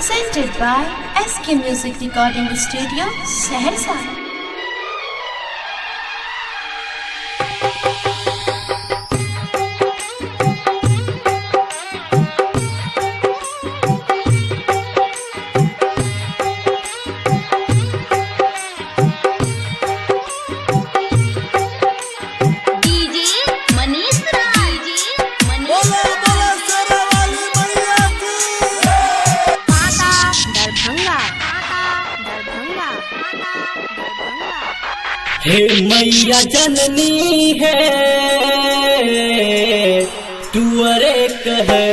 presented by SK Music Recording Studio, Saharsa. हे मैया जननी है तुअरे कहे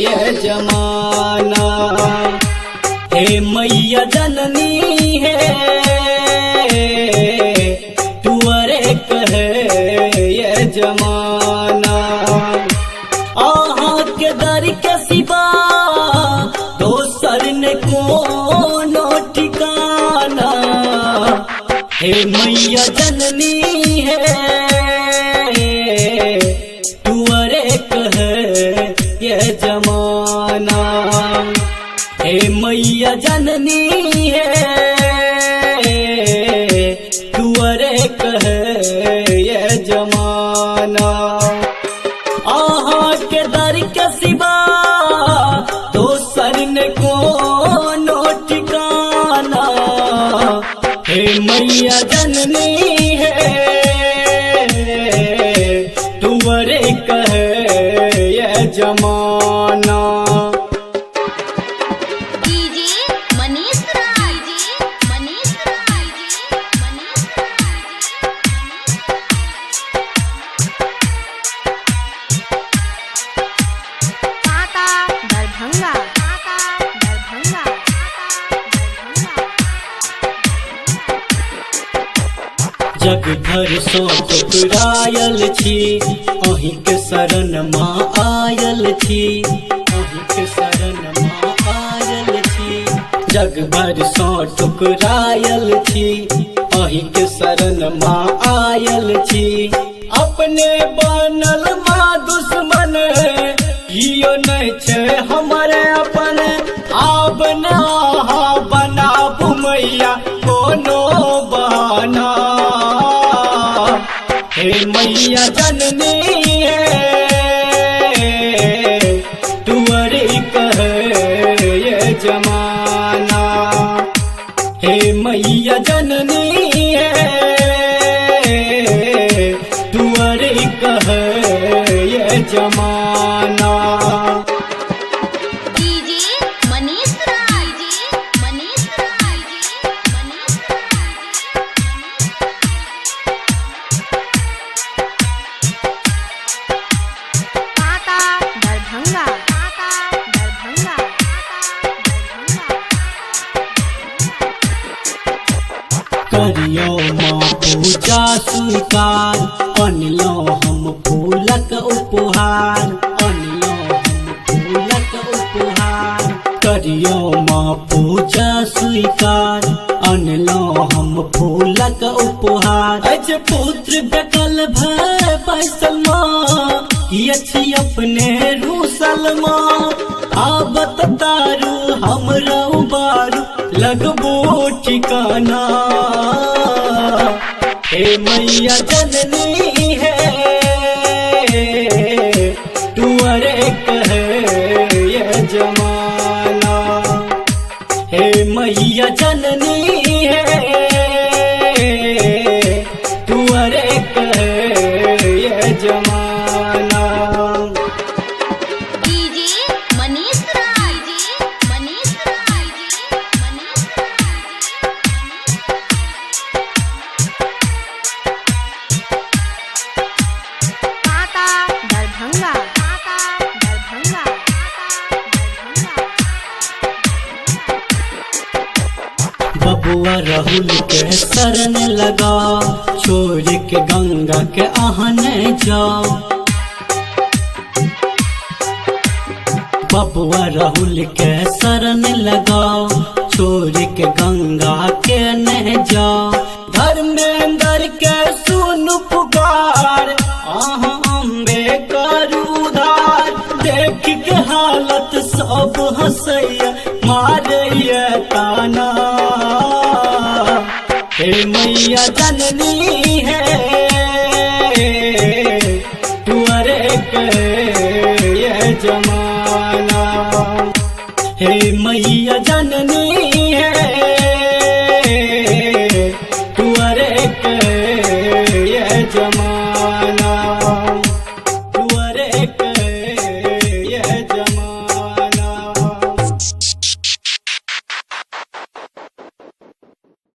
ये जमाना। हे मैया जननी है तुअरे कहे ये जमाना। आहा के दर के सिवा दोसर ने कोनो ठिकाना। हे मैया जननी है तुअरे कहे ये जमाना। हे मैया जननी है तुअरे कहे ये जमाना। आहा के दर के सिवा दोसर ने कोनो ठिकाना। हे मैया जननी है तुअरे कहे ये जमाना। जग भर सो टुकरायल छी अहि के शरण माँ आयल छी। अहि के शरण माँ आयल छी। जग भर सो टुकरायल छी अहि के शरण माँ आयल छी। अपने बनल माँ दुश्मन कियो नहीं छे हमारे अपन। आब ना बनाबू मैया कोनो बहाना। हे मैया जननी है तुअरे कहे ये जमाना। हे मैया जननी है तुअरे कहे ये जमाना। करियो माँ पूजा स्वीकार अनलो हम फूलक उपहार। अनलो हम फूलक उपहार। करियो माँ पूजा स्वीकार अनलो हम फूलक उपहार। अज पुत्र बेकल भय बैसल माँ कि अछि अपने रूसल माँ। आबत तारू हमरा बारू लगबो ठिकाना। हे मैया जननी है तुअरे कहे ये जमाना। हे मैया जननी है तुअरे कहे ये जमाना। बबुआ राहुल के शरण लगा छोड़ के गंगा के आहने जाओ। बबुआ राहुल के शरण लगाओ छोड़ के गंगा के न जाओ। धर्मेंद्र के सुन पुकार आहा अम्बे करू उधार। देख के हालत सब हंसैया मारे ये ताना। हे मैया जननी है तुअरे के ये जमाना। हे मैया जननी है